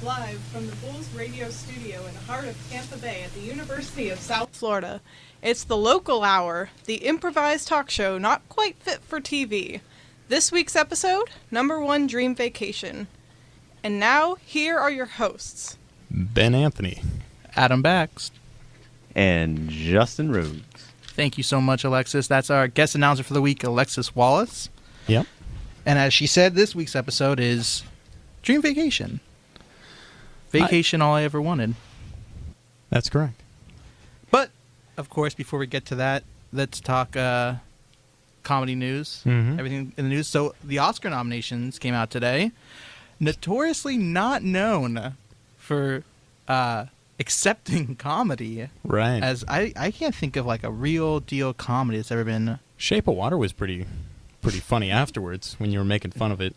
live from the Bulls Radio Studio in the heart of Tampa Bay at the University of South Florida. It's the Local Hour, the improvised talk show not quite fit for TV. This week's episode, number 1 Dream Vacation. And now, here are your hosts. Ben Anthony. Adam Bakst. And Justin Rhodes. Thank you so much, Alexis. That's our guest announcer for the week, Alexis Wallace. Yep. And as she said, this week's episode is Dream Vacation. Vacation all I ever wanted. That's correct. But, of course, before we get to that, let's talk comedy news. Mm-hmm. Everything in the news. So, the Oscar nominations came out today. Notoriously not known for accepting comedy. Right. As I can't think of like a real deal comedy that's ever been. Shape of Water was pretty funny afterwards when you were making fun of it.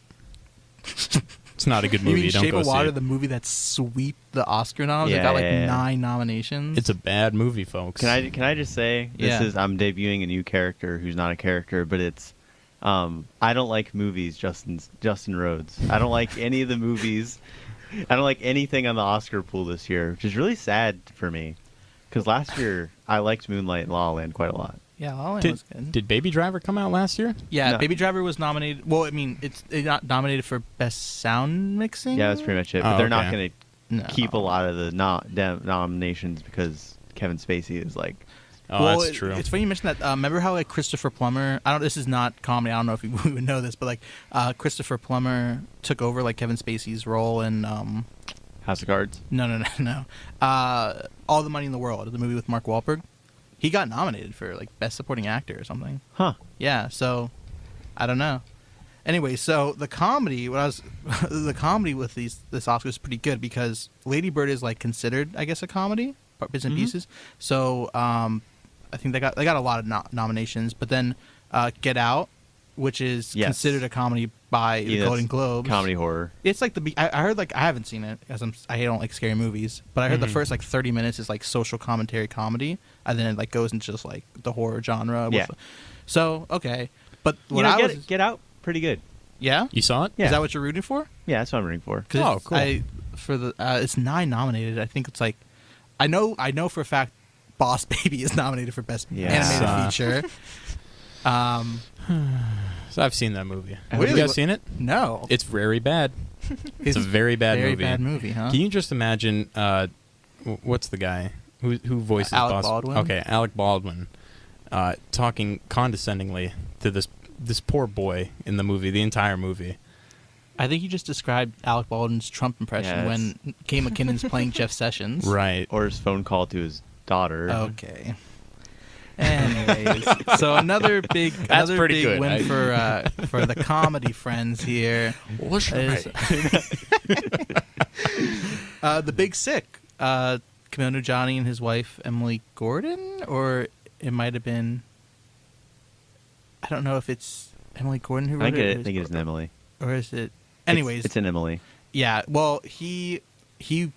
It's not a good movie. You mean Don't Shape go of Water, see it. the movie that swept the Oscar noms? Yeah, It got like yeah. 9 nominations. It's a bad movie, folks. Can I just say I'm debuting a new character who's not a character, but it's I don't like movies. Justin Rhodes. I don't like any of the movies. I don't like anything on the Oscar pool this year, which is really sad for me. Because last year I liked Moonlight and La La Land quite a lot. Yeah, La La Land was good. Did Baby Driver come out last year? Yeah, No. Baby Driver was nominated. Well, I mean, it's not nominated for Best Sound Mixing. Yeah, that's pretty much it. But Oh, they're not okay. going to keep a lot of the nominations because Kevin Spacey is like. Oh, well, that's true. It's funny you mentioned that. Remember how like Christopher Plummer? This is not comedy. I don't know if you would know this, but like Christopher Plummer took over like Kevin Spacey's role in House of Cards? No. All the Money in the World, the movie with Mark Wahlberg. He got nominated for like Best Supporting Actor or something. Huh. Yeah, so I don't know. Anyway, so the comedy, the comedy with this Oscar is pretty good because Lady Bird is like considered, I guess, a comedy, bits and pieces. So I think they got a lot of nominations, but then Get Out, which is considered a comedy by the Golden Globes. Comedy horror. It's like I heard like I haven't seen it because I don't like scary movies, but I heard the first like 30 minutes is like social commentary comedy, and then it like goes into just like the horror genre. Yeah. So okay, but what Get Out, pretty good. Yeah. You saw it? Yeah. Is that what you're rooting for? Yeah, that's what I'm rooting for. Oh, cool. It's 9 nominated. I think it's like I know for a fact Boss Baby is nominated for Best Animated Feature. So I've seen that movie. Have Really? you guys seen it? No. It's very bad. It's a very bad very movie. bad movie, huh? Can you just imagine what's the guy who voices Alec Boss? Baldwin? Okay, Alec Baldwin talking condescendingly to this poor boy in the movie, the entire movie. I think you just described Alec Baldwin's Trump impression when Kay McKinnon's playing Jeff Sessions. Right. Or his phone call to his daughter. Okay. Anyways, so another big good. win for the comedy friends here. What's is The Big Sick. Camille Nujani and his wife Emily Gordon, or it might have been. I don't know if it's Emily Gordon who wrote it. I think it's an Emily. Or is it? Anyways, it's an Emily. Yeah. Well, he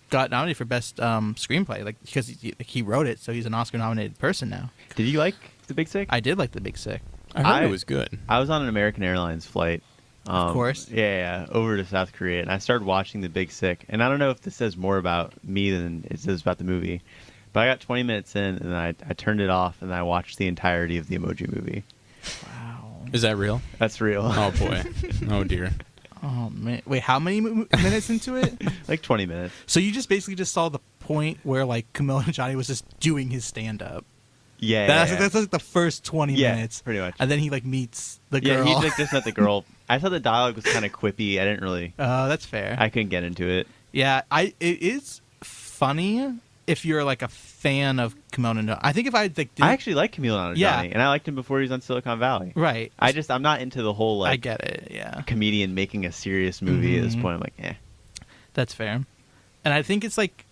got nominated for best screenplay, like because he wrote it, so he's an Oscar-nominated person now. Did you like The Big Sick? I did like The Big Sick. I heard it was good. I was on an American Airlines flight. Of course. Yeah, over to South Korea, and I started watching The Big Sick. And I don't know if this says more about me than it says about the movie, but I got 20 minutes in, and I turned it off, and I watched the entirety of the Emoji Movie. Wow. Is that real? That's real. Oh boy. Oh dear. Oh man! Wait, how many minutes into it? Like 20 minutes. So you just basically just saw the point where like Camille Nujani was just doing his stand-up. Yeah, That's like the first 20 minutes, pretty much. and then he like meets the girl. Yeah, he like just met the girl. I thought the dialogue was kind of quippy. I didn't really. That's fair. I couldn't get into it. Yeah, it is funny if you're like a fan of Camille Nujani. I think if I like, I actually like Camille Nujani, and I liked him before he was on Silicon Valley. Right. I'm not into the whole like. I get it. Yeah. Comedian making a serious movie at this point. I'm like, eh. That's fair. And I think it's like,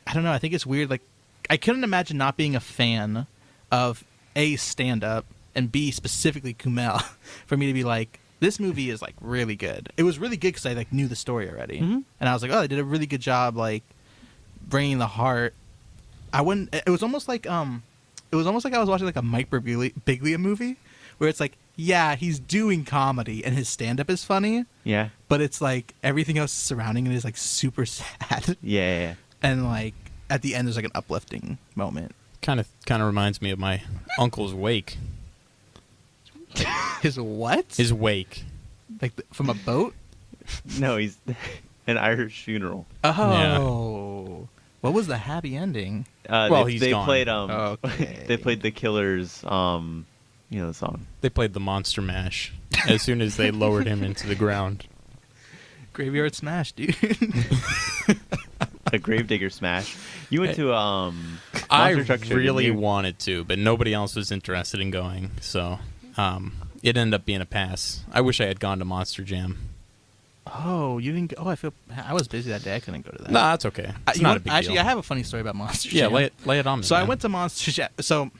I don't know. I think it's weird. Like, I couldn't imagine not being a fan of A, stand-up, and B, specifically Kumail, for me to be like, this movie is like really good. It was really good because I like knew the story already, and I was like, oh, they did a really good job like bringing the heart. It was almost like I was watching like a Mike Birbiglia movie where it's like yeah, he's doing comedy and his stand-up is funny, Yeah. but it's like everything else surrounding it is like super sad. Yeah. And like at the end there's like an uplifting moment. Kind of reminds me of my uncle's wake. His what? His wake. Like from a boat? No, he's an Irish funeral. Oh. What was the happy ending? Well, they, he's they gone. played Okay. they played the Killers the song. They played the Monster Mash as soon as they lowered him into the ground. Graveyard Smash, dude. A Gravedigger Smash. You went to I Monster Truck Show, really didn't you? wanted to, but nobody else was interested in going, so it ended up being a pass. I wish I had gone to Monster Jam. Oh, you didn't go. Oh, I was busy that day. I couldn't go to that. Nah, that's okay. It's You not want- a big actually, deal. I have a funny story about Monster Yeah, Jam. lay it on me. So I man. went to Monster Jam. So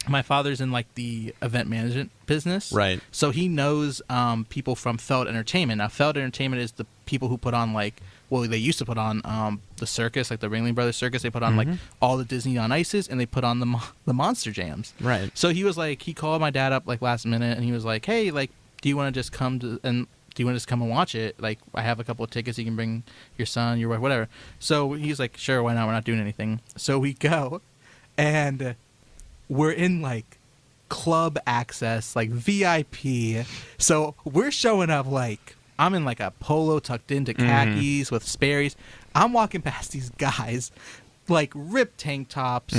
my father's in like the event management business. Right. So he knows people from Feld Entertainment. Now, Feld Entertainment is the people who put on like, well, they used to put on the circus, like the Ringling Brothers Circus. They put on like all the Disney on Ices, and they put on the Monster Jams. Right. So he was like, he called my dad up like last minute, and he was like, hey, like, do you want to just come and watch it? Like, I have a couple of tickets. You can bring your son, your wife, whatever. So he's like, sure, why not? We're not doing anything. So we go, and we're in like club access, like VIP. So we're showing up like, I'm in like a polo tucked into khakis with Sperry's. I'm walking past these guys, like ripped tank tops,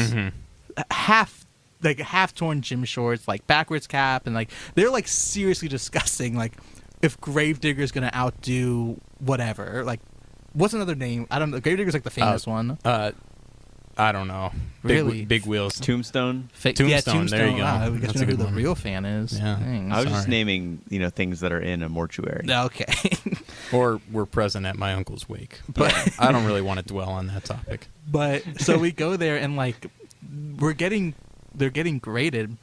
half torn gym shorts, like backwards cap, and like they're like seriously discussing like if Gravedigger's gonna outdo whatever. Like, what's another name? I don't know. Gravedigger's like the famous one. I don't know. Really? Big wheels. Tombstone. Tombstone, there you go. Ah, we That's guess we a know who good the one. real fan is. Yeah. Dang, I was just sorry. naming, things that are in a mortuary. Okay. Or were present at my uncle's wake. But I don't really want to dwell on that topic. But so we go there and like they're getting graded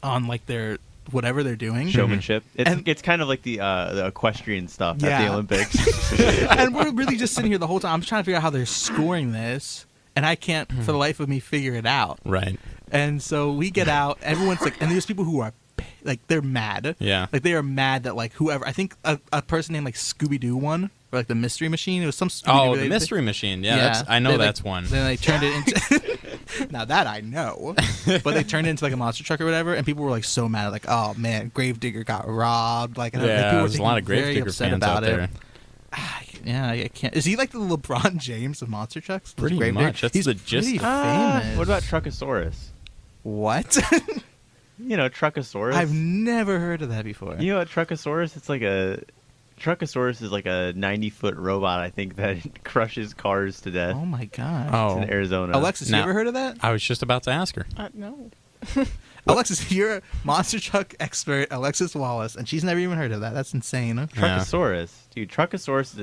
on like their whatever they're doing. Showmanship. And- It's kind of like the equestrian stuff at Yeah. the Olympics. And we're really just sitting here the whole time. I'm trying to figure out how they're scoring this, and I can't for the life of me figure it out. Right. And so we get out. Everyone's like, and there's people who are like, they're mad. Yeah. Like they are mad that like whoever. I think a person named like Scooby Doo won, or like the Mystery Machine. It was some Scooby-Doo Oh, the Mystery Machine. Yeah, Yeah, I know they, like, that's one. Then they turned it into. Now that I know, but they turned it into like a monster truck or whatever, and people were like so mad, like, "Oh man, Gravedigger got robbed!" Like, and, like, people Yeah, were there's a lot of very Gravedigger upset fans about out it. there. Yeah, I can't. Is he like the LeBron James of monster trucks? Pretty Gravedigger? much. That's He's the gist pretty of it. famous. What about Truckosaurus? What? Truckosaurus. I've never heard of that before. You know what Truckosaurus? Truckosaurus is like a 90-foot robot, I think, that crushes cars to death. Oh my god. Oh, It's in Arizona. Alexis, you Now- ever heard of that? I was just about to ask her. No. Alexis, you're a monster truck expert, Alexis Wallace, and she's never even heard of that. That's insane. Yeah. Truckosaurus. Dude, Truckosaurus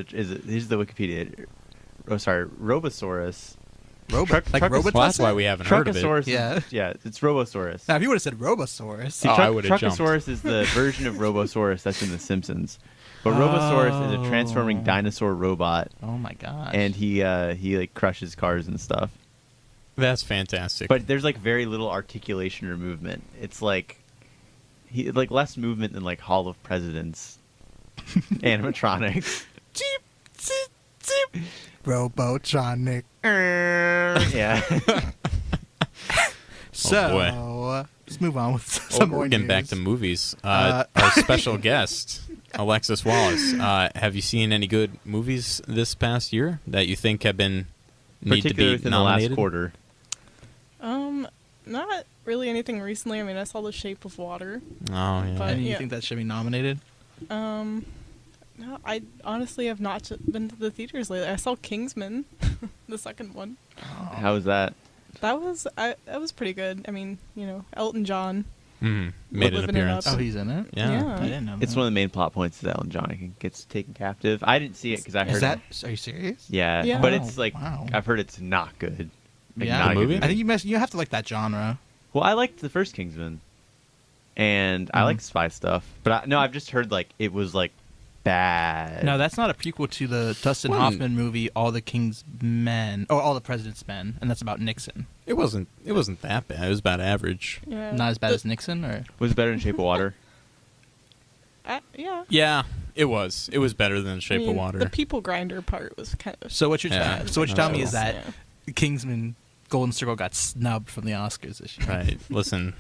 here's the Wikipedia. Oh, sorry. Robosaurus. Robot, like Truck- robot. Well, that's why we haven't heard of it. Truckosaurus. Yeah. Yeah, it's Robosaurus. Now, if you would have said Robosaurus, See, Oh, I would've jumped. Truckosaurus is the version of Robosaurus that's in The Simpsons. But Robosaurus is a transforming dinosaur robot, oh my gosh. and he like crushes cars and stuff. That's fantastic. But there's like very little articulation or movement. It's like less movement than like Hall of Presidents animatronics. Jeep, zip, zip. Robotronic. Yeah. So, boy. let's move on with Oh, some more we're getting news. back to movies. Our special guest, Alexis Wallace. Have you seen any good movies this past year that you think have been need to Particularly be within nominated? the last quarter. Not really anything recently. I mean, I saw The Shape of Water. Oh yeah. But- And you yeah. think that should be nominated? No, I honestly have not been to the theaters lately. I saw Kingsman, the second one. How was that? That was pretty good. I mean, Elton John. Made an Living it appearance. up. Oh, he's in it? Yeah. I didn't know It's that. one of the main plot points is that Ellen Johnny gets taken captive. I didn't see it because I heard. Is that? Are you serious? Yeah, Yeah. but Oh, it's like wow. I've heard it's not good. Like, Yeah. not a The good movie? I think you have to like that genre. Well, I liked the first Kingsman, and I like spy stuff. But I've just heard like it was like bad. No, that's not a prequel to the Dustin Wasn't- Hoffman movie, All the King's Men, or All the President's Men, and that's about Nixon. It wasn't that bad. It was about average. Yeah. Not as bad as Nixon, or Was it better than Shape of Water? Yeah. Yeah, it was. It was better than Shape I mean, of Water. The people grinder part was kind of. so what you're Yeah. so what you're telling me is that Yeah. Kingsman Golden Circle got snubbed from the Oscars this year. Right. Listen,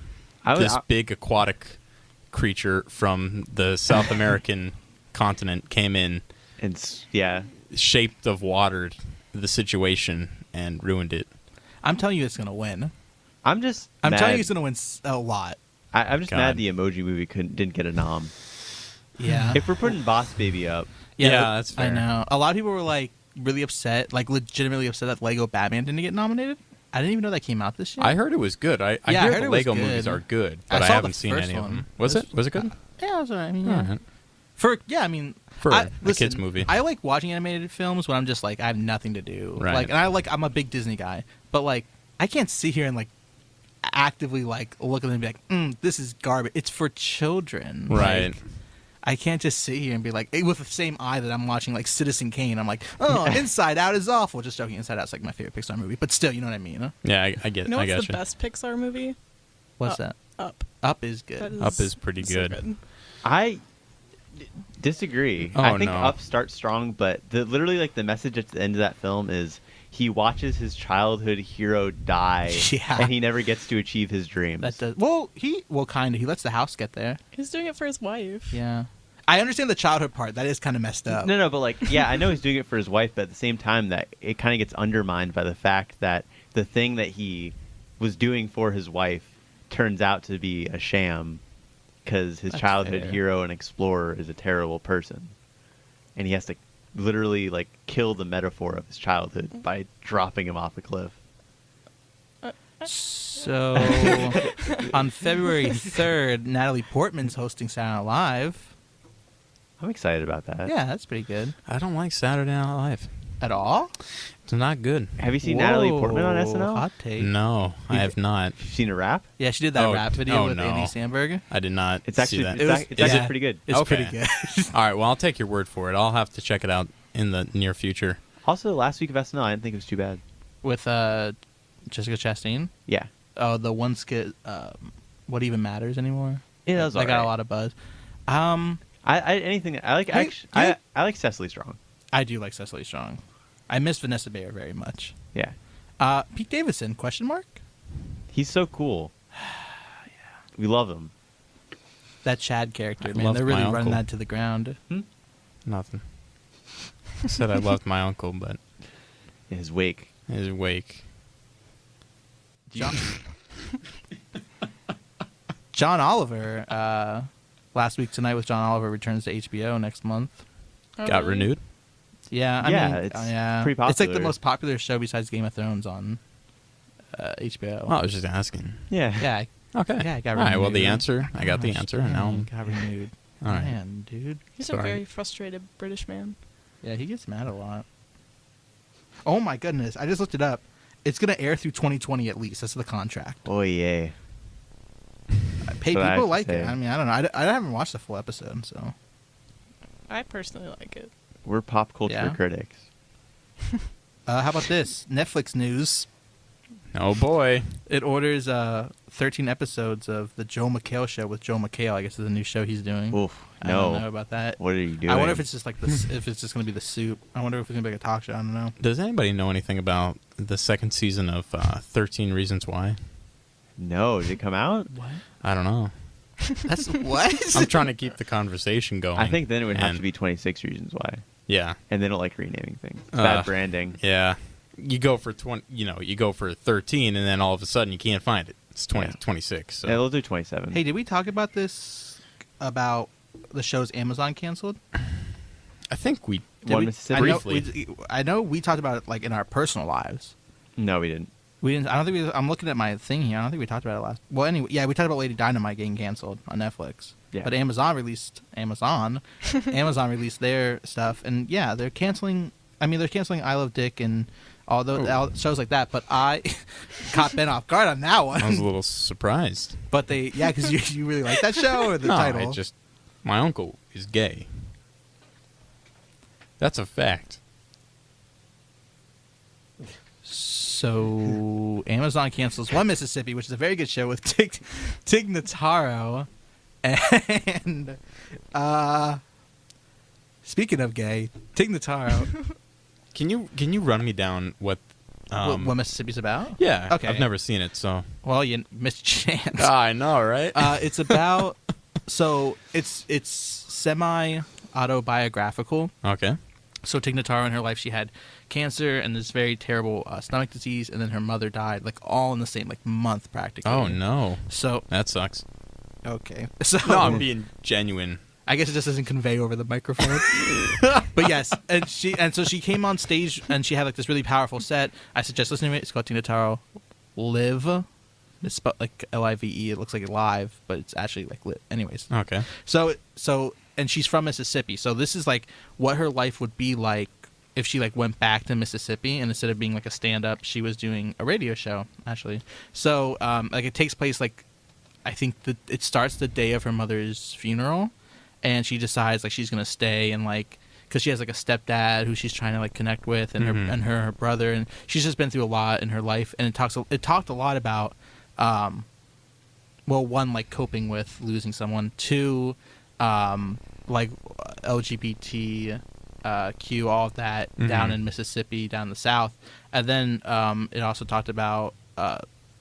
I this big aquatic creature from the South American continent came in, yeah. shaped of water, the situation, and ruined it. I'm telling you, it's gonna win. I'm telling you, it's gonna win a lot. I'm just God. mad the Emoji Movie didn't get a nom. Yeah. If we're putting Boss Baby up, Yeah, that's fair. I know. A lot of people were like really upset, like legitimately upset that Lego Batman didn't get nominated. I didn't even know that came out this year. I heard it was good. I Yeah, I hear heard the it was Lego good. movies are good, I but I, saw haven't the seen first any of one. them. Was it good? Yeah, it was alright. I mean, All yeah. right. For a listen, kids movie. I like watching animated films when I'm just like I have nothing to do. Right. Like, and I'm a big Disney guy, but like I can't sit here and like actively like look at them and be like, this is garbage. It's for children. Right. Like, I can't just sit here and be like, with the same eye that I'm watching like Citizen Kane. I'm like, oh, Inside Out is awful. Just joking. Inside Out's like my favorite Pixar movie, but still, you know what I mean? Huh? Yeah, I get. You know I what's got the best Pixar movie? What's that? Up. Up is good. That Up is pretty so good. I disagree. Oh, I think no. Up starts strong, but literally like the message at the end of that film is he watches his childhood hero die, Yeah. and he never gets to achieve his dreams. That does kind of. He lets the house get there. He's doing it for his wife. Yeah. I understand the childhood part. That is kind of messed up. No, but like, yeah, I know he's doing it for his wife, but at the same time, that it kind of gets undermined by the fact that the thing that he was doing for his wife turns out to be a sham, because his That's childhood fair. hero and explorer is a terrible person, and he has to literally like kill the metaphor of his childhood by dropping him off a cliff. So, on February 3rd, Natalie Portman's hosting Saturday Night Live. I'm excited about that. Yeah, that's pretty good. I don't like Saturday Night Live. At all? It's not good. Have you seen Natalie Portman on Whoa, SNL? Hot take. No, I have not. You've seen a rap? Yeah, she did that Oh, rap video with no. Andy Samberg. I did not. It's actually see that. it's actually yeah. pretty good. It's Okay. pretty good. All right. Well, I'll take your word for it. I'll have to check it out in the near future. Also, last week of SNL, I didn't think it was too bad. With Jessica Chastain. Yeah, Oh, the one skit, What Even Matters Anymore? it was. That got a lot of buzz. Anything I like. Hey, Actually, yeah. I like Cecily Strong. I do like Cecily Strong. I miss Vanessa Bayer very much. Yeah, Pete Davidson, question mark? he's so cool. We love him. That Chad character, I man. loved They're really my running uncle. that to the ground. Nothing. I said I loved my uncle, but In his wake. his wake. John Oliver, last week tonight with John Oliver returns to HBO next month. Oh, Got really? renewed. Yeah, I Yeah, mean, it's yeah. pretty It's like the popular. most popular show besides Game of Thrones on HBO. Well, I was just asking. Yeah. Yeah, Okay. Yeah, I got All right. Well, the renewed. answer. I got the Gosh, answer, and now dang, I'm. got renewed. All right. Man, dude. He's Sorry. a very frustrated British man. Yeah, he gets mad a lot. Oh my goodness! I just looked it up. It's gonna air through 2020 at least. That's the contract. Oh yeah. Hey, what I have people to like say. it. I mean, I don't know. I haven't watched the full episode, so. I personally like it. We're pop culture Yeah? critics. How about this? Netflix news. Oh boy. It orders 13 episodes of the Joe McHale show with Joe McHale. I guess is a new show he's doing. Oof. I don't know No. about that. What are you doing? I wonder if it's just like this. If it's just gonna be the soup. I wonder if it's gonna be like a talk show. I don't know. Does anybody know anything about the second season of 13 Reasons Why? No. Did it come out? What? I don't know. That's what? I'm trying to keep the conversation going. I think then it would have and- to be 26 Reasons Why. Yeah. And they don't like renaming things. It's bad branding. Yeah. You go for 20. You go for 13, and then all of a sudden you can't find it. It's 20, Yeah. 26. So. Yeah, they'll do 27. Hey, did we talk about this? About the shows Amazon canceled? I think we Did One we? Mississippi? briefly. I know we talked about it like in our personal lives. No, we didn't. We didn't. I don't think we. I'm looking at my thing here. I don't think we talked about it last. Well, anyway, yeah, we talked about Lady Dynamite getting canceled on Netflix. Yeah. But Amazon released their stuff, and yeah, they're canceling. I mean, they're canceling I Love Dick and all those shows like that. But I caught Ben off guard on that one. I was a little surprised. But because you really like that show or the No, title. my uncle is gay. That's a fact. So Amazon cancels One Mississippi, which is a very good show with Tig Notaro, and speaking of gay, Tig Notaro. Can you run me down what what Mississippi's about? Yeah. Okay. I've never seen it, so. Well, you missed a chance. I know, right? It's about it's semi autobiographical. Okay. So Tig Notaro in her life, she had cancer and this very terrible stomach disease, and then her mother died, like all in the same like month practically. Oh no. So That sucks. okay. So No, I'm being genuine. I guess it just doesn't convey over the microphone. But yes, and so she came on stage and she had like this really powerful set. I suggest listening to it. It's called Tig Notaro Live. It's spelled like Live. It looks like live, but it's actually like lit. Anyways. Okay. So and she's from Mississippi. So this is like what her life would be like if she like went back to Mississippi, and instead of being like a stand-up, she was doing a radio show actually. So like it takes place like I think it starts the day of her mother's funeral, and she decides like she's gonna stay and like because she has like a stepdad who she's trying to like connect with, and her brother, and she's just been through a lot in her life, and it talked a lot about well, one, like coping with losing someone, two, like LGBT Q, all of that down in Mississippi, down in the South, and then it also talked about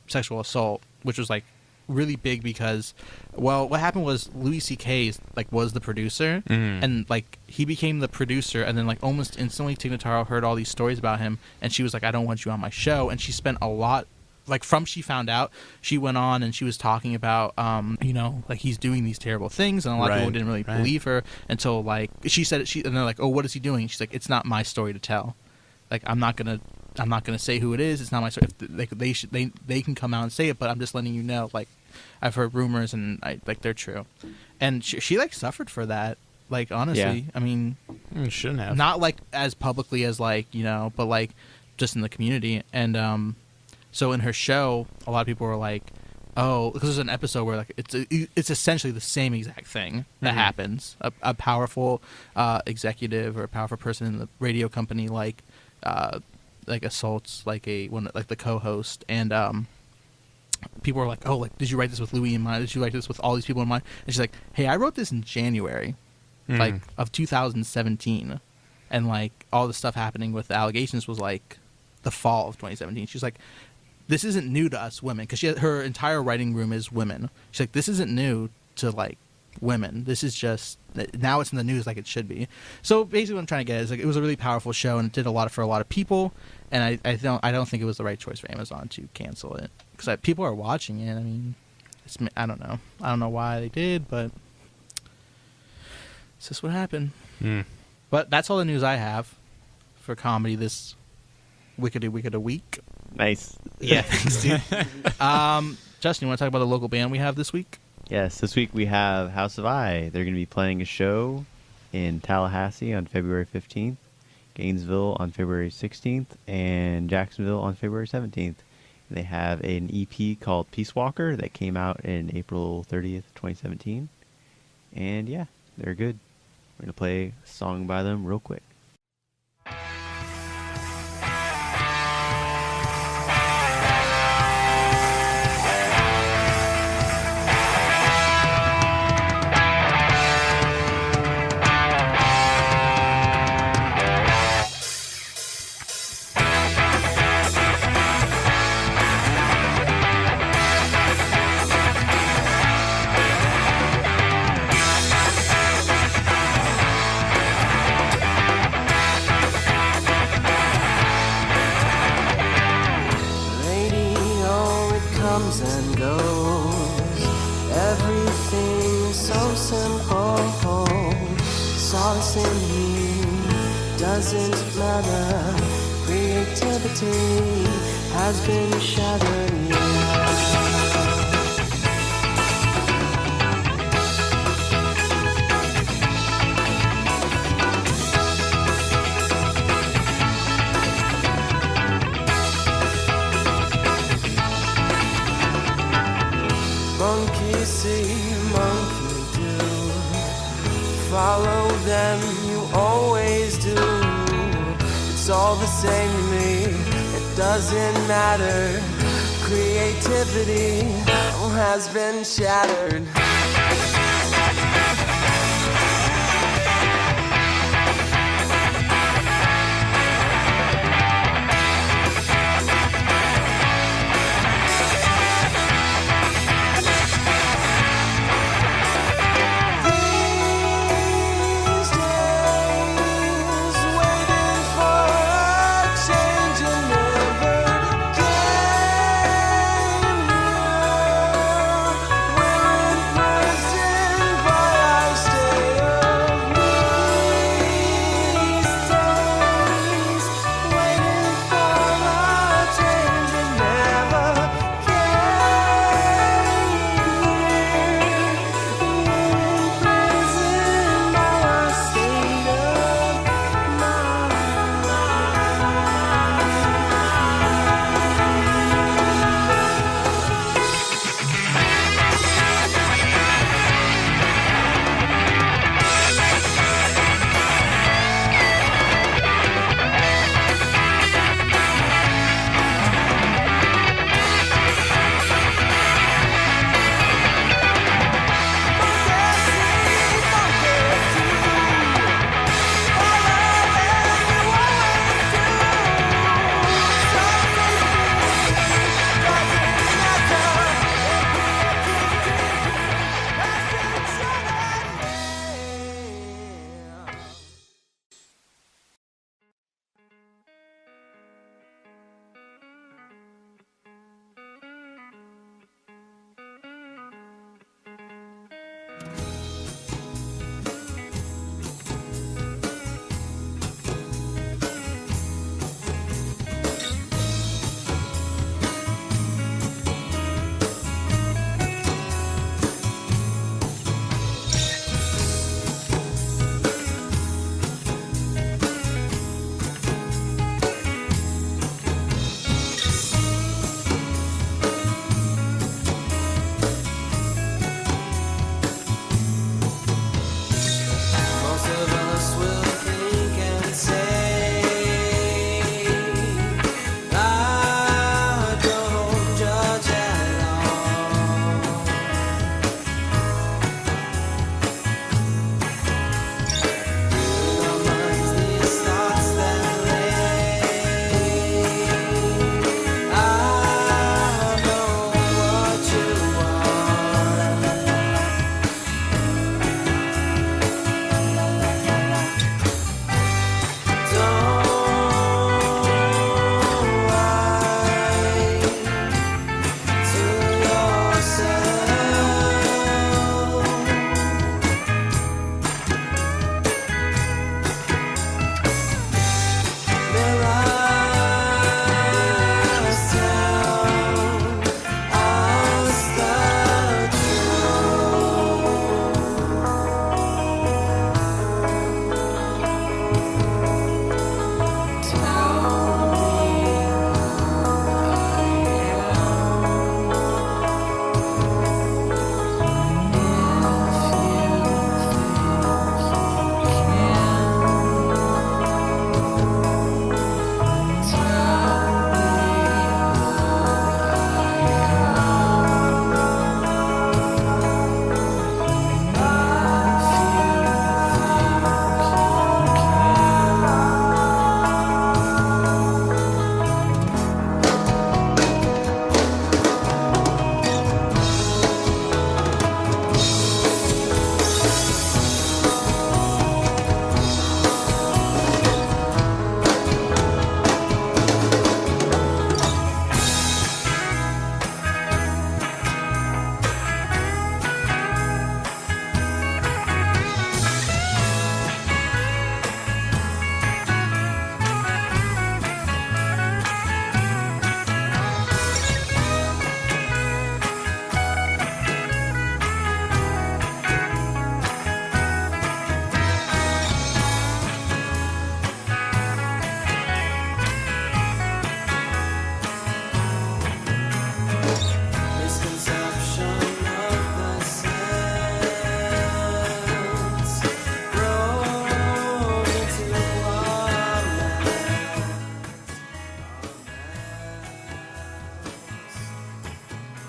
sexual assault, which was like really big because, well, what happened was Louis C.K. like was the producer, and like he became the producer, and then like almost instantly Tig Notaro heard all these stories about him, and she was like, I don't want you on my show, and she spent a lot. Like from she found out, she went on and she was talking about, you know, like he's doing these terrible things, and a lot of people didn't really believe her until like she said it. And they're like, oh, what is he doing? She's like, it's not my story to tell. Like I'm not gonna say who it is. It's not my story. They can come out and say it, but I'm just letting you know. Like I've heard rumors and like they're true, and she like suffered for that. Like honestly, I mean, You shouldn't have. not like as publicly as like you know, but like just in the community and So in her show, a lot of people were like, "Oh," because there's an episode where like it's essentially the same exact thing that happens. A powerful executive or a powerful person in the radio company like assaults like the co-host, and people were like, "Oh, like did you write this with Louis in mind? Did you write this with all these people in mind?" And she's like, "Hey, I wrote this in January, like of 2017, and like all the stuff happening with the allegations was like the fall of 2017." She's like, this isn't new to us women, because her entire writing room is women. She's like, this isn't new to like women. This is just now it's in the news like it should be. So basically, what I'm trying to get is like it was a really powerful show, and it did a lot for a lot of people. And I don't think it was the right choice for Amazon to cancel it, because people are watching it. I mean, I don't know why they did, but it's just what happened. But that's all the news I have for comedy this wicked week. Nice. Yeah, thanks, dude. Justin, you want to talk about the local band we have this week? Yes, this week we have House of I. They're going to be playing a show in Tallahassee on February 15th, Gainesville on February 16th, and Jacksonville on February 17th. They have an EP called Peace Walker that came out in April 30th, 2017. And yeah, they're good. We're going to play a song by them real quick. Doesn't matter, creativity has been shattered now. Monkey see, monkey do, follow them, you always do. it's all the same to me. It doesn't matter. Creativity has been shattered. Where it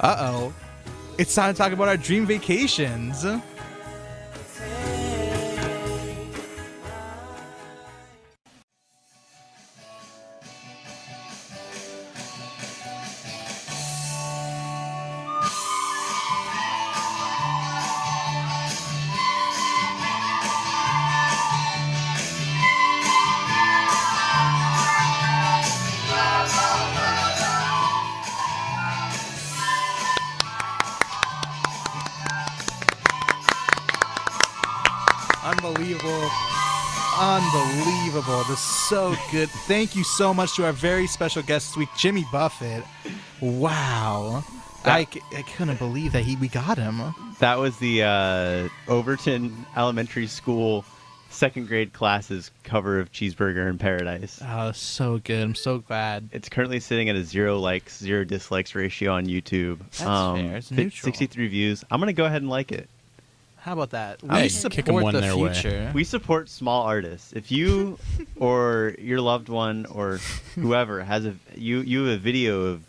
Uh-oh. It's time to talk about our dream vacations. Unbelievable. This is so good. Thank you so much to our very special guest this week, Jimmy Buffett. Wow. I couldn't believe that we got him. That was the Overton Elementary School second grade classes cover of Cheeseburger in Paradise. Oh, so good. I'm so glad. It's currently sitting at a 0 likes, 0 dislikes ratio on YouTube. That's fair. It's neutral. 63 views. I'm going to go ahead and like it. How about that? Hey, We kick 'em support one the their way. future. We support small artists. If you or your loved one or whoever has you have a video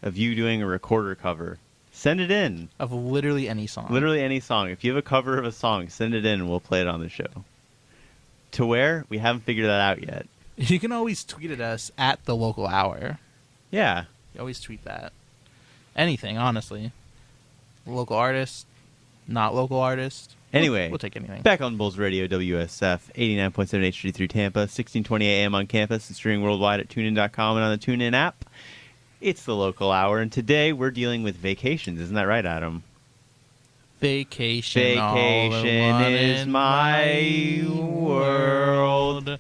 of you doing a recorder cover, send it in. Of literally any song. Literally any song. If you have a cover of a song, send it in and we'll play it on the show. To where? We haven't figured that out yet. You can always tweet at us at the local hour. Yeah. You always tweet that. Anything, honestly. Local artist, not local artist. Anyway, we'll take anything. Back on Bulls Radio, WSF, 89.7 HD3 Tampa, 1620 AM on campus, and streaming worldwide at tunein.com and on the TuneIn app. It's the local hour, and today we're dealing with vacations. Isn't that right, Adam? Vacation Vacation is my world.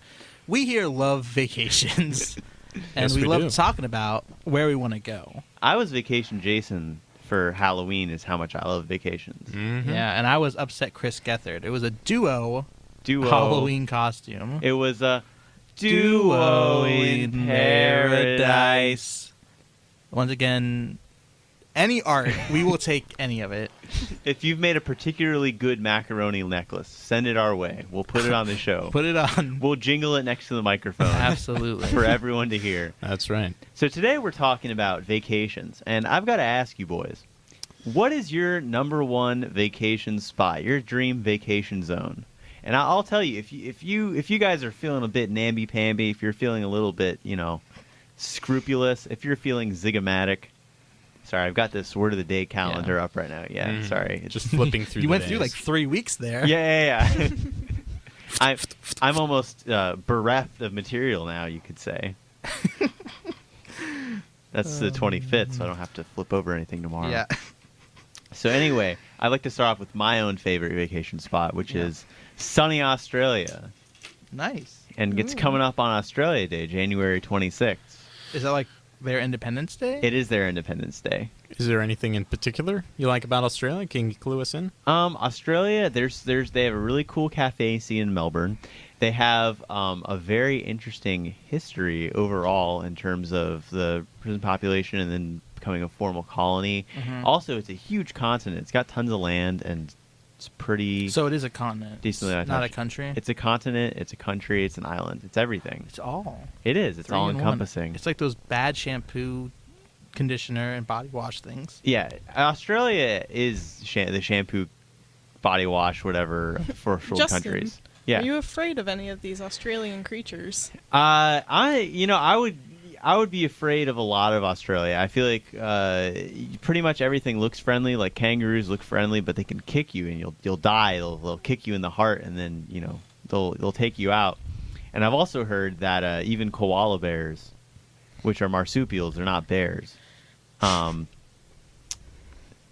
We here love vacations. And Yes, we we love do. talking about where we want to go. I was Vacation Jason for Halloween is how much I love vacations. Mm-hmm. Yeah, and I was Upset Chris Gethard. It was a duo Duo. Halloween costume. It was a duo in paradise. Once again, any art, we will take any of it. If you've made a particularly good macaroni necklace, send it our way. We'll put it on the show. Put it on. We'll jingle it next to the microphone. Absolutely. For everyone to hear. That's right. So today we're talking about vacations, and I've got to ask you boys, what is your number one vacation spot, your dream vacation zone? And I'll tell you, if you guys are feeling a bit namby-pamby, if you're feeling a little bit, scrupulous, if you're feeling zygomatic, sorry, I've got this word of the day calendar up right now. Yeah, sorry. It's Just flipping through You the went days. through like 3 weeks there. Yeah. I'm almost bereft of material now, you could say. That's the 25th, so I don't have to flip over anything tomorrow. Yeah. So anyway, I'd like to start off with my own favorite vacation spot, which is sunny Australia. Nice. And it's coming up on Australia Day, January 26th. Is that like their Independence Day? It is their Independence Day. Is there anything in particular you like about Australia? Can you clue us in? Australia, they have a really cool cafe scene in Melbourne. They have a very interesting history overall in terms of the prison population and then becoming a formal colony. Mhm. Also, it's a huge continent. It's got tons of land and it's pretty. So it is a continent. Decently It's not a untouched. country. It's a continent. It's a country. It's an island. It's everything. It's all. It is. It's 3 all in one. encompassing. It's like those bad shampoo, conditioner, and body wash things. Yeah, Australia is the shampoo, body wash, whatever for first world Justin, countries. Yeah. Are you afraid of any of these Australian creatures? I would be afraid of a lot of Australia. I feel like pretty much everything looks friendly. Like kangaroos look friendly, but they can kick you and you'll die. They'll kick you in the heart and then they'll take you out. And I've also heard that even koala bears, which are marsupials, they're not bears.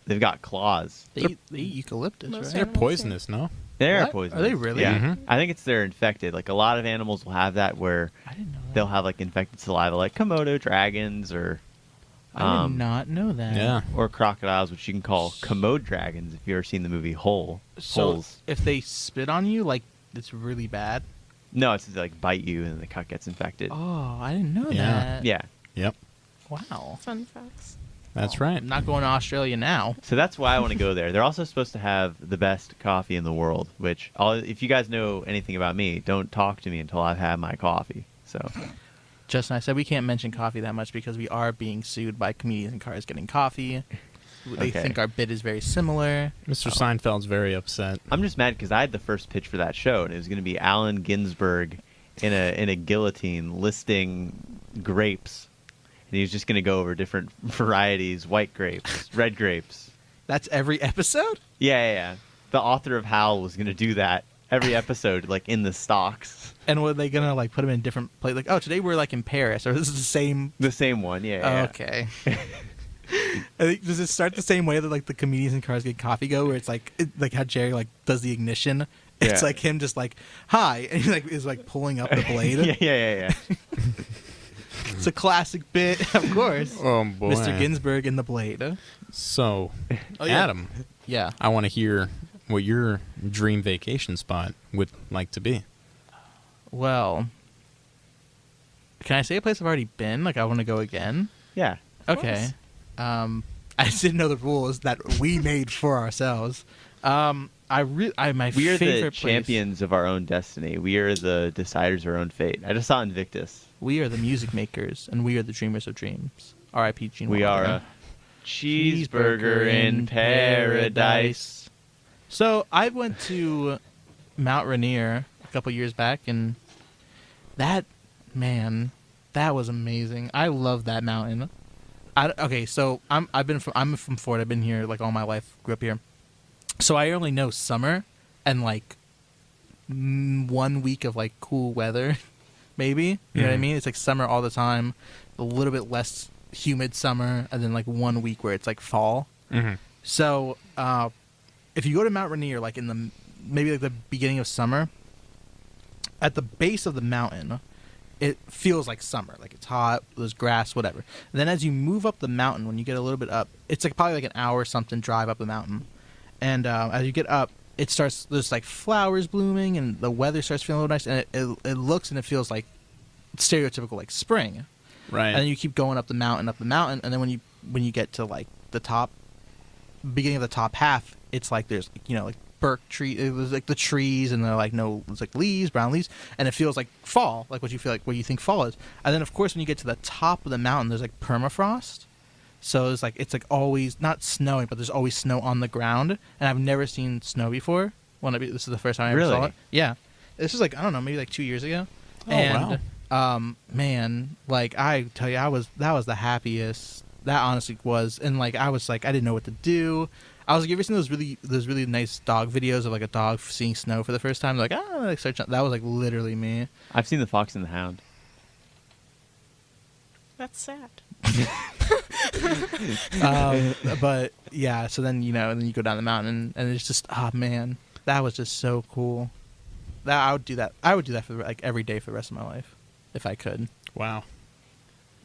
They've got claws. They eat eucalyptus, Most right? They're animals poisonous, no? They're What? poisonous. Are they really? Yeah. Mhm. I think they're infected. Like a lot of animals will have that where I didn't know that. they'll have like infected saliva, like Komodo dragons or I did not know that. Yeah. or crocodiles, which you can call Komodo dragons if you've ever seen the movie Hole. So Holes. if they spit on you, like, it's really bad? No, it's just, like bite you and the cut gets infected. Oh, I didn't know Yeah. that. Yeah. Yep. Wow. Fun facts. That's Well, right. I'm not going to Australia now. So that's why I want to go there. They're also supposed to have the best coffee in the world, which if you guys know anything about me, don't talk to me until I've had my coffee. So Justin, I said we can't mention coffee that much because we are being sued by comedians in cars getting coffee. They think our bit is very similar. Mr. Seinfeld's very upset. I'm just mad because I had the first pitch for that show, and it was going to be Allen Ginsberg in a guillotine listing grapes, and he was just going to go over different varieties: white grapes, red grapes. That's every episode? Yeah. The author of Howl was going to do that every episode, like in the stocks. And were they going to like put them in different places? Like, oh, today we're like in Paris, or this is the same? The same one, yeah. Okay. Does it start the same way that like the comedians in Cars Get Coffee go, where it's like how Jerry like does the ignition? It's like him just like, hi, and he like is like pulling up the blade. yeah. It's a classic bit, of course. Oh boy, Mr. Ginsburg in the blade. So, Adam, Yeah. I want to hear what your dream vacation spot would like to be. Well, can I say a place I've already been? Like I want to go again. Yeah. Okay. I just didn't know the rules that we made for ourselves. My We are favorite the place- champions of our own destiny. We are the deciders of our own fate. I just saw Invictus. We are the music makers, and we are the dreamers of dreams. R.I.P. Gene We Wilder. are a cheeseburger in paradise. So I went to Mount Rainier a couple years back, and that was amazing. I love that mountain. So I'm from Florida. I've been here like all my life. Grew up here, so I only know summer and like 1 week of like cool weather, maybe. You know what I mean? It's like summer all the time, a little bit less humid summer, and then like 1 week where it's like fall. Mm-hmm. So if you go to Mount Rainier, like in maybe like the beginning of summer, at the base of the mountain, it feels like summer. Like it's hot, there's grass, whatever. And then as you move up the mountain, when you get a little bit up, it's like probably like an hour or something drive up the mountain. And as you get up, there's like flowers blooming, and the weather starts feeling a little nice, and it looks and it feels like stereotypical like spring. Right. And then you keep going up the mountain, and then when you get to like the top, beginning of the top half, it's like there's like birch tree. It was like the trees, and they're like it's like leaves, brown leaves, and it feels like fall, like what you think fall is. And then of course when you get to the top of the mountain, there's like permafrost. So it's like always not snowing, but there's always snow on the ground. And I've never seen snow before. This is the first time I ever saw it. Yeah, this was like I don't know, maybe like 2 years ago. Oh wow. Man, like I tell you, that was the happiest. That honestly was, and like I was like I didn't know what to do. I was like, you ever seen those really nice dog videos of like a dog seeing snow for the first time? Like search. That was like literally me. I've seen The Fox and the Hound. That's sad. But yeah, so then and then you go down the mountain, and it's just man, that was just so cool. That I would do that. I would do that for like every day for the rest of my life, if I could. Wow.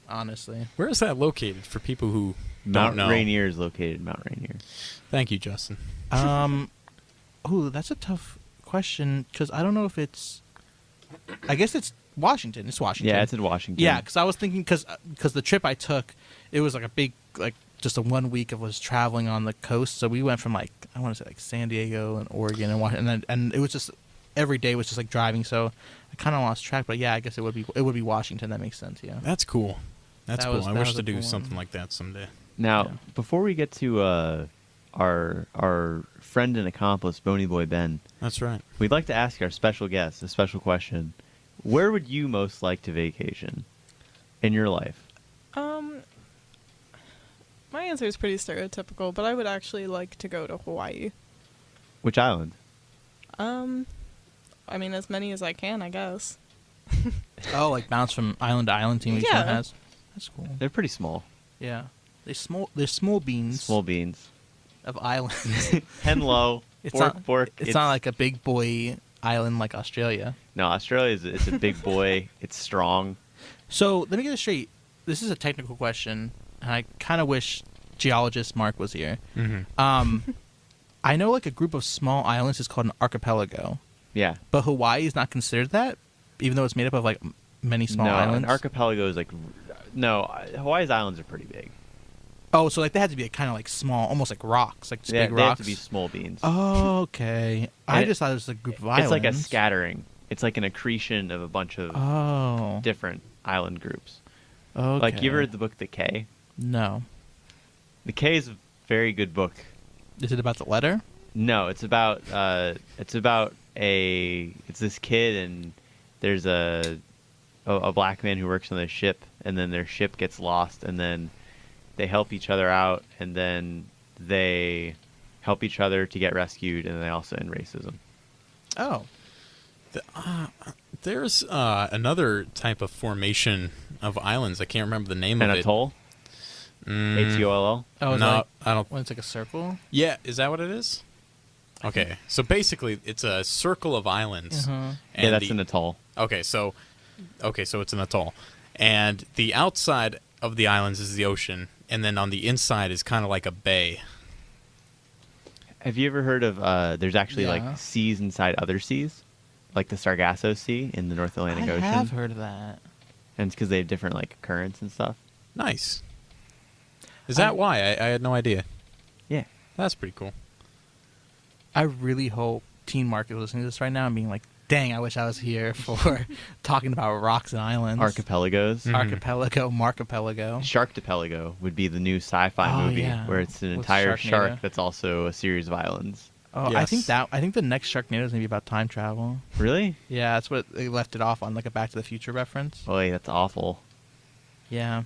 Honestly, Where is that located for people who don't Mount know? Rainier is located in Mount Rainier. Thank you, Justin. ooh, that's a tough question because I don't know if it's. I guess it's Washington. It's Washington. Yeah, it's in Washington. Yeah, because I was thinking because the trip I took, it was like a big just a 1 week of was traveling on the coast. So we went from like I want to say like San Diego and Oregon and Washington, and it was just every day was just like driving. So I kind of lost track. But yeah, I guess it would be Washington. That makes sense. Yeah. That's cool. That's cool. I wish to do cool something one. like that someday. Now, before we get to our friend and accomplice, Boney Boy Ben, That's right. we'd like to ask our special guest a special question. Where would you most like to vacation in your life? My answer is pretty stereotypical, but I would actually like to go to Hawaii. Which island? I mean, as many as I can, I guess. Oh, like bounce from island to island team each Yeah. one has. That's cool. They're pretty small. Yeah. They're small beans Small beans. of islands. Hen low. It's Fork. It's not like a big boy island like Australia. No, Australia it's a big boy. It's strong. So let me get this straight. This is a technical question, and I kind of wish geologist Mark was here. Mm-hmm. I know like a group of small islands is called an archipelago, Yeah. but Hawaii is not considered that, even though it's made up of like many small no, islands. an archipelago is like no. Hawaii's islands are pretty big. Oh, so like they had to be kind of like small, almost like rocks, like just They big rocks. have to be small beans. Oh, okay. I just thought it was a group of islands. It's like a scattering. It's like an accretion of a bunch of different island groups. Okay. Like you ever read the book The K? No. The K is very good book. Is it about the letter? No, it's about it's this kid, and there's a black man who works on their ship, and then their ship gets lost, and then they help each other out, and then they help each other to get rescued, and they also end racism. Oh. There's another type of formation of islands. I can't remember the name of it. An atoll? ATOLL? Oh, No, I don't. When it's like a circle? Yeah, is that what it is? Okay, so basically, it's a circle of islands. Uh-huh. And Yeah, that's an atoll. Okay, so it's an atoll, and the outside of the islands is the ocean, and then on the inside is kind of like a bay. Have you ever heard of there's actually like seas inside other seas? Like the Sargasso Sea in the North Atlantic Ocean? I have heard of that. And it's because they have different like currents and stuff. Nice. Is that why? I had no idea. Yeah. That's pretty cool. I really hope Teen Mark is listening to this right now and being like, dang, I wish I was here for talking about rocks and islands. Archipelagos. Archipelago, Markipelago. Sharktopelago would be the new sci-fi movie where it's an With entire Sharknado. shark that's also a series of islands. Oh, Yes. I think the next Sharknado is gonna be about time travel. Really? Yeah, that's what they left it off on, like a Back to the Future reference. Boy, that's awful. Yeah.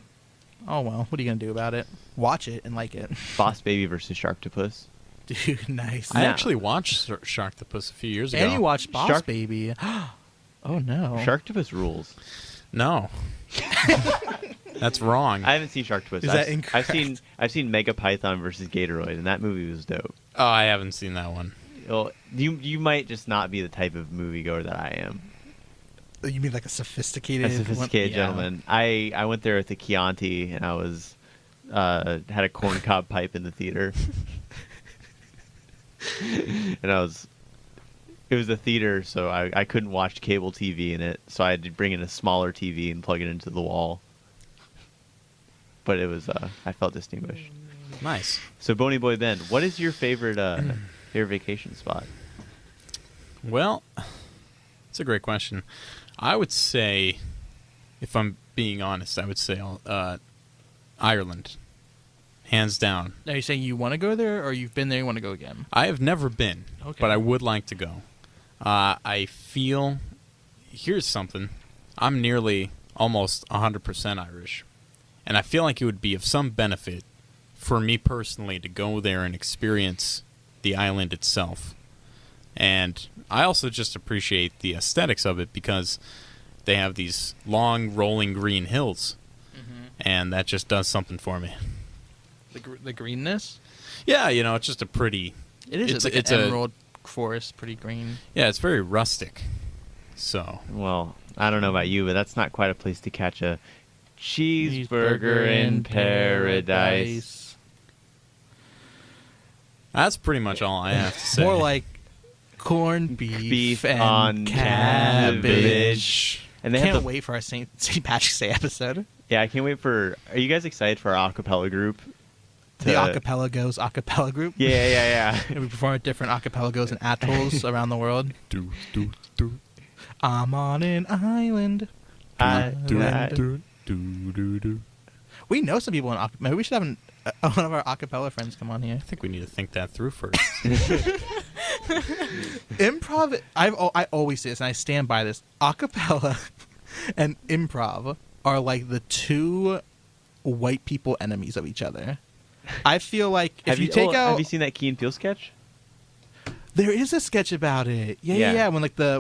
Oh well, what are you gonna do about it? Watch it and like it. Boss Baby versus Sharktopus. Dude, nice. I Yeah. actually watched Sharktopus a few years ago. And you watched Boss Shark- Baby. Oh no. Sharktopus rules. No. That's wrong. I haven't seen Sharktopus. Is that incorrect? I've seen Megapython versus Gatoroid, and that movie was dope. Oh, I haven't seen that one. Well, you might just not be the type of moviegoer that I am. You mean like a sophisticated A gentleman. I went there with the Chianti, and I was had a corncob pipe in the theater. And it was a theater, so I couldn't watch cable TV in it, so I had to bring in a smaller TV and plug it into the wall. But it was I felt distinguished. Nice. So Boney Boy Ben, what is your favorite vacation spot? Well, it's a great question. I would say, if I'm being honest, I would say Ireland. Hands down. Are you saying you want to go there, or you've been there and you want to go again? I have never been, Okay. but I would like to go. I feel... Here's something. I'm nearly almost 100% Irish. And I feel like it would be of some benefit for me personally to go there and experience the island itself. And I also just appreciate the aesthetics of it because they have these long, rolling green hills. And that just does something for me. The greenness? Yeah, it's just a pretty... It is. It's like an emerald forest, pretty green. Yeah, it's very rustic. So... Well, I don't know about you, but that's not quite a place to catch a cheeseburger in paradise. That's pretty much all I have to say. More like corned beef and on cabbage. And they Can't have wait for our St. Patrick's Day episode. Yeah, I can't wait for... Are you guys excited for our acapella group? The Acapelagos acapella group. Yeah. And we perform at different acapelagos and atolls around the world. Do. I'm on an island. Do. We know some people in maybe we should have one of our acapella friends come on here. I think we need to think that through first. Improv. I always say this, and I stand by this. Acapella and improv are like the two white people enemies of each other. I feel like if you take out, have you seen that Key and Peele sketch? there is a sketch about it. Yeah. Yeah. When like Bo.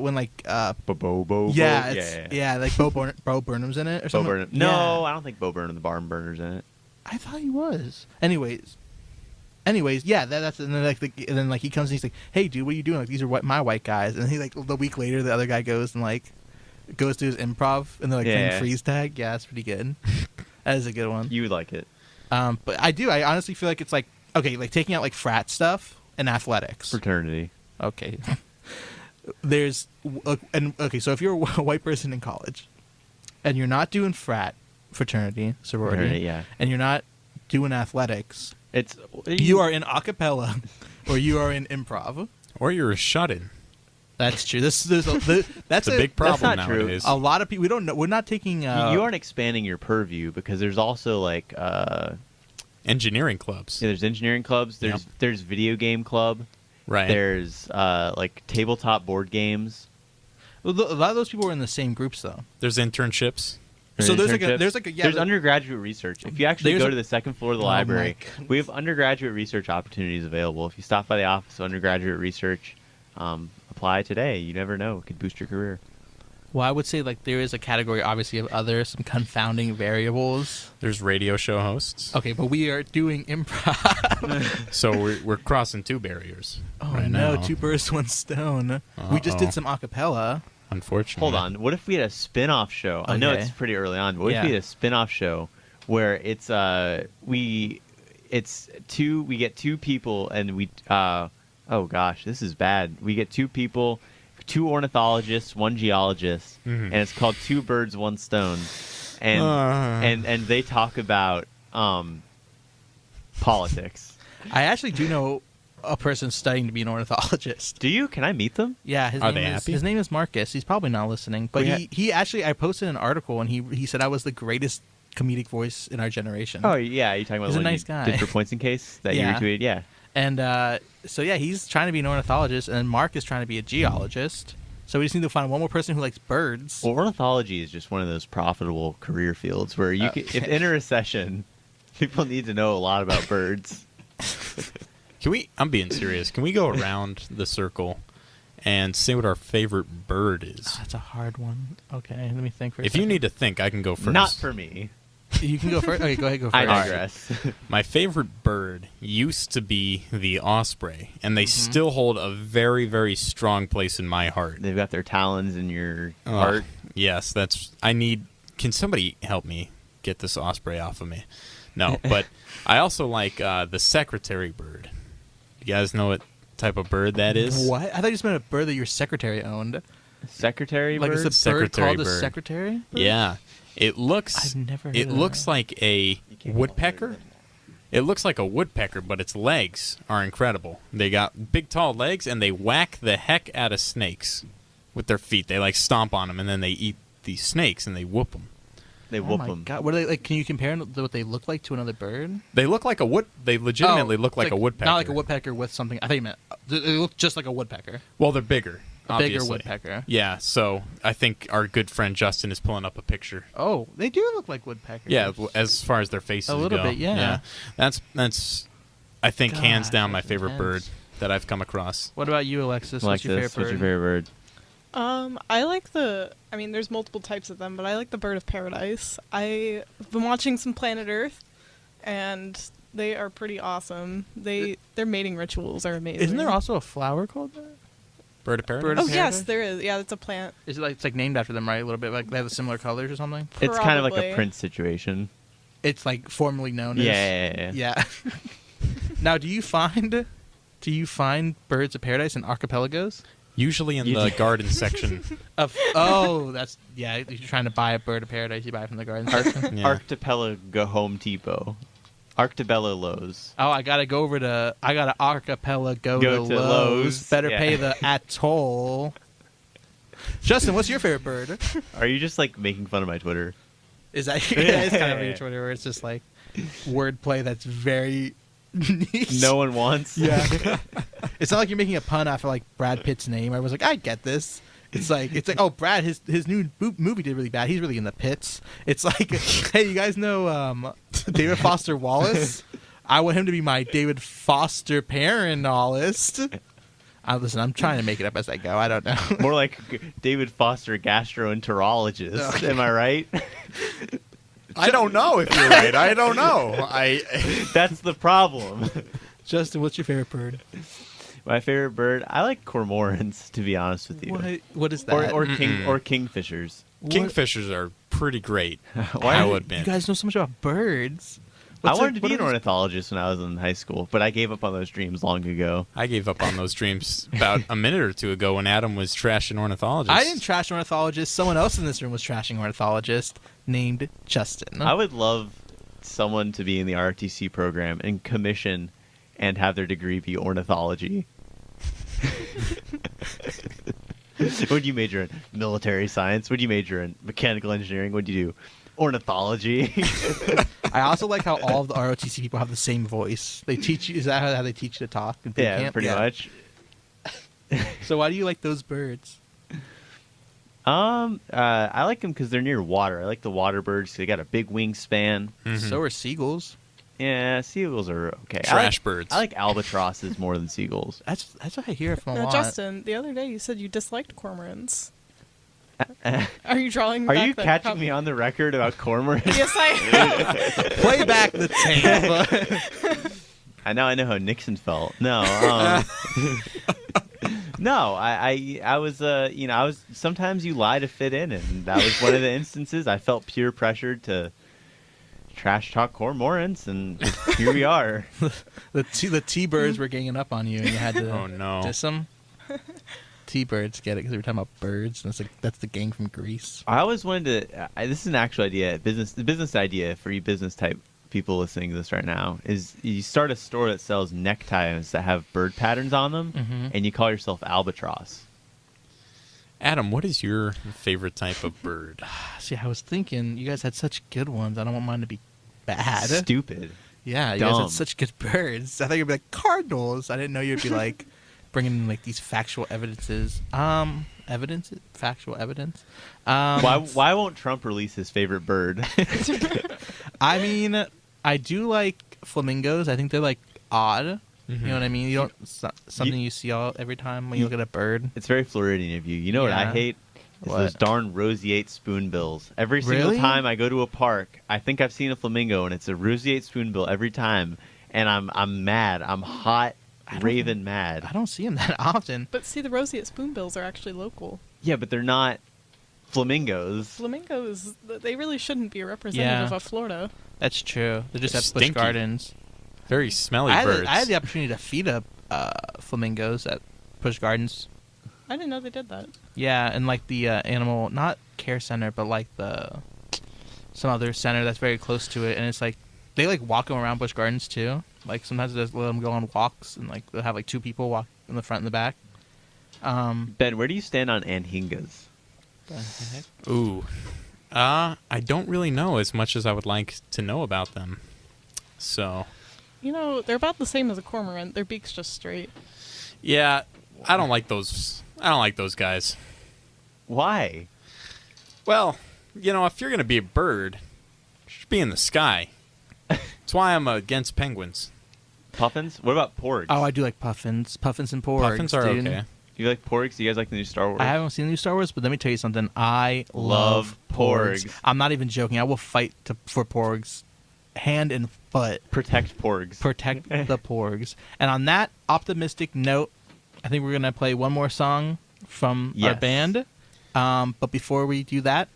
yeah, like Bo Burnham's in it or Bo something. Burnham. No, I don't think Bo Burnham the barn burner's in it. I thought he was. Anyways, yeah, that's and then like he comes and he's like, "Hey, dude, what are you doing? Like these are my white guys." And he like the week later, the other guy goes and like goes to his improv and they're like playing freeze tag. Yeah, it's pretty good. That is a good one. You would like it. But I honestly feel like it's like okay, like taking out like frat stuff and athletics. Fraternity. Okay. So if you're a white person in college and you're not doing fraternity, sorority, Yeah. and you're not doing athletics, It's you are in acapella or you are in improv. Or you're a shut-in. That's true. That's It's a big problem that's not true. nowadays. A lot of people we don't know. We're not taking. you aren't expanding your purview because there's also like engineering clubs. Yeah, there's engineering clubs. There's video game club. Right. There's like tabletop board games. Well, a lot of those people were in the same groups, though. There's internships. So there's There's undergraduate research. If you actually go to the second floor of the library, we have undergraduate research opportunities available. If you stop by the office of undergraduate research, apply today. You never know; it could boost your career. Well, I would say like there is a category, obviously, of some confounding variables. There's radio show hosts. Okay, but we are doing improv. So we're crossing two barriers. Oh right no, now. 2 birds, 1 stone. We just did some acapella. Unfortunately. Hold on. What if we had a spin-off show? I know Okay. it's pretty early on, but what if we had a spin-off show where it's we get 2 people and we oh gosh, this is bad. We get 2 people, 2 ornithologists, 1 geologist, and it's called 2 birds, 1 stone. And and they talk about politics. I actually do know a person studying to be an ornithologist. Do you? Can I meet them? Yeah, Are they happy? his name is Marcus. He's probably not listening, but We he actually, I posted an article and he said I was the greatest comedic voice in our generation. Oh yeah, you're talking about He's the a one nice you guy. did for Points and Case that Yeah. you retweeted. Yeah. And so yeah, he's trying to be an ornithologist, and Mark is trying to be a geologist. So we just need to find one more person who likes birds. Well, ornithology is just one of those profitable career fields where you can, if in a recession, people need to know a lot about birds. Can we? I'm being serious. Can we go around the circle and say what our favorite bird is? That's a hard one. Okay, let me think for a If you second. need to think, I can go first. Not for me. You can go first. Okay, go ahead, go first. I digress. My favorite bird used to be the osprey, and they still hold a very, very strong place in my heart. They've got their talons in your Oh, heart. Yes, can somebody help me get this osprey off of me? No, but I also like the secretary bird. You guys know what type of bird that is? What? I thought you just meant a bird that your secretary owned. Secretary Like, bird? is a bird Secretary called a bird. secretary? Yeah. It looks I've never heard it of looks that. like a woodpecker. It looks like a woodpecker, but its legs are incredible. They got big, tall legs, and they whack the heck out of snakes with their feet. They like stomp on them, and then they eat these snakes, and they whoop them. They Oh whoop my them. god! What are they like? Can you compare what they look like to another bird? They look like a wood. They legitimately Oh, look like it's a woodpecker. Not like a woodpecker with something. I think you meant they look just like a woodpecker. Well, they're bigger. A bigger obviously. woodpecker. Yeah. So I think our good friend Justin is pulling up a picture. Oh, they do look like woodpeckers. Yeah, as far as their faces A little go. bit, yeah. That's I think hands God, down my that's favorite bird intense. that I've come across. What about you, Alexis? What's your Alexis, favorite what's bird? your favorite bird? I like there's multiple types of them, but I like the bird of paradise. I've been watching some Planet Earth, and they are pretty awesome. Their mating rituals are amazing. Isn't there also a flower called that? Bird of paradise. Bird Oh of yes, paradise? there is. Yeah, it's a plant. Is it like it's like named after them, right? A little bit like they have similar colors or something. It's kind of like a Probably. Prince situation. It's like formerly known as. Yeah. Yeah. Now, do you find birds of paradise in archipelagos? Usually in You the do. garden section. That's yeah. If you're trying to buy a bird of paradise, you buy it from the garden section. Yeah. Archipelago Home Depot. Arctobello Lowe's. Oh, I gotta archipelago Go to to Lowe's. Lowe's, Better yeah. pay the atoll. Justin, what's your favorite bird? Are you just like making fun of my Twitter? Is that it's kind of your Twitter where it's just like wordplay that's very niche. No one wants. Yeah. It's not like you're making a pun after like Brad Pitt's name. I was like, I get this. It's like oh Brad, his new movie did really bad. He's really in the pits. It's like, hey, you guys know David Foster Wallace? I want him to be my David Foster Paranoist. Listen, I'm trying to make it up as I go. I don't know. More like David Foster, gastroenterologist. Okay. Am I right? I don't know if you're right. I don't know. That's the problem. Justin, what's your favorite bird? My favorite bird, I like cormorants, to be honest with you. What is that? Or kingfishers. Kingfishers are pretty great. Why I are will You admit. guys know so much about birds. I wanted to be an ornithologist when I was in high school, but I gave up on those dreams long ago. I gave up on those dreams about a minute or two ago when Adam was trashing ornithologists. I didn't trash ornithologist. Someone else in this room was trashing ornithologist named Justin. I would love someone to be in the ROTC program and commission and have their degree be ornithology. Would you major in military science? Would you major in mechanical engineering? What'd you do? Ornithology. I also like how all of the ROTC people have the same voice. They teach you. Is that how they teach you to talk in boot Yeah, camp? pretty much. So why do you like those birds? I like them because they're near water. I like the water birds. They got a big wingspan. So are seagulls. Yeah, seagulls are okay. Trash birds. I like albatrosses more than seagulls. That's what I hear from a Now, lot. Justin, the other day you said you disliked cormorants. Are you drawing? Are back you that catching comment? me on the record about cormorants? Yes, I am. Play back the tape. I know how Nixon felt. No, no. I was I was. Sometimes you lie to fit in, and that was one of the instances. I felt peer pressured to trash talk cormorants, and here we are. the T-birds were ganging up on you, and you had to Oh, no. diss them. T-birds get it because we were talking about birds, and that's the gang from Greece. I always wanted to. This is an actual idea. The business idea for you business type people listening to this right now is you start a store that sells neckties that have bird patterns on them, and you call yourself Albatross. Adam, what is your favorite type of bird? See, I was thinking you guys had such good ones. I don't want mine to be bad. Stupid. Yeah, you guys Dumb. had such good birds. I thought you'd be like cardinals. I didn't know you'd be like bringing in like these factual evidences. Factual evidence. Why won't Trump release his favorite bird? I mean, I do like flamingos. I think they're like odd. You know what I mean? You don't something you see every time when you look at a bird. It's very Floridian of you. You know what I Yeah. hate? Is What? those darn roseate spoonbills. Every single Really? time I go to a park, I think I've seen a flamingo, and it's a roseate spoonbill every time, and I'm mad. I'm hot, raving mad. I don't see them that often. But see, the roseate spoonbills are actually local. Yeah, but they're not flamingos. Flamingos, they really shouldn't be a representative Yeah. of Florida. That's true. They're just They're at Busch stinky. Gardens. Very smelly I birds. had the opportunity to feed up flamingos at Busch Gardens. I didn't know they did that. Yeah, and like the animal, not care center, but like some other center that's very close to it, and it's like they like walk them around Busch Gardens too. Like sometimes they just let them go on walks, and like they'll have like two people walk in the front and the back. Ben, where do you stand on anhingas? Ooh. I don't really know as much as I would like to know about them. So, You know, they're about the same as a cormorant. Their beak's just straight. yeah, I don't like those. I don't like those guys. Why? Well, if you're going to be a bird, you should be in the sky. That's why I'm against penguins. Puffins? What about porgs? Oh, I do like puffins. Puffins and porgs. Puffins are dude. okay. Do you like porgs? Do you guys like the new Star Wars? I haven't seen the new Star Wars, but let me tell you something. I love porgs. I'm not even joking. I will fight for porgs, hand and foot. Protect porgs. Protect the porgs. And on that optimistic note, I think we're gonna play one more song from our Yes. band. But before we do that,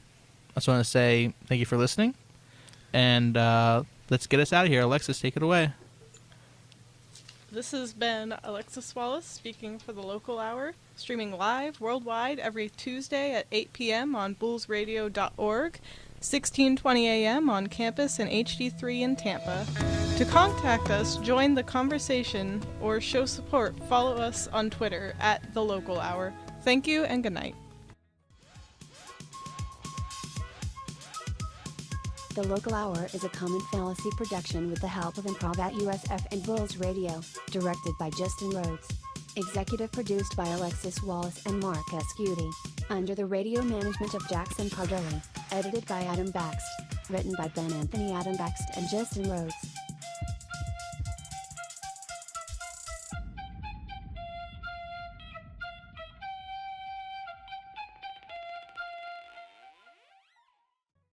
I just want to say thank you for listening, and let's get us out of here. Alexis, take it away. This has been Alexis Wallace speaking for the local hour, streaming live worldwide every Tuesday at 8 p.m. on bullsradio.org, 1620 a.m. on campus and HD3 in Tampa. To contact us, join the conversation, or show support, follow us on Twitter at The Local Hour. Thank you and good night. The Local Hour is a Common Fallacy production with the help of Improv at USF and Bulls Radio, directed by Justin Rhodes. Executive produced by Alexis Wallace and Mark Escuti. Under the radio management of Jackson Cardelli. Edited by Adam Bakst. Written by Ben Anthony, Adam Bakst, and Justin Rhodes.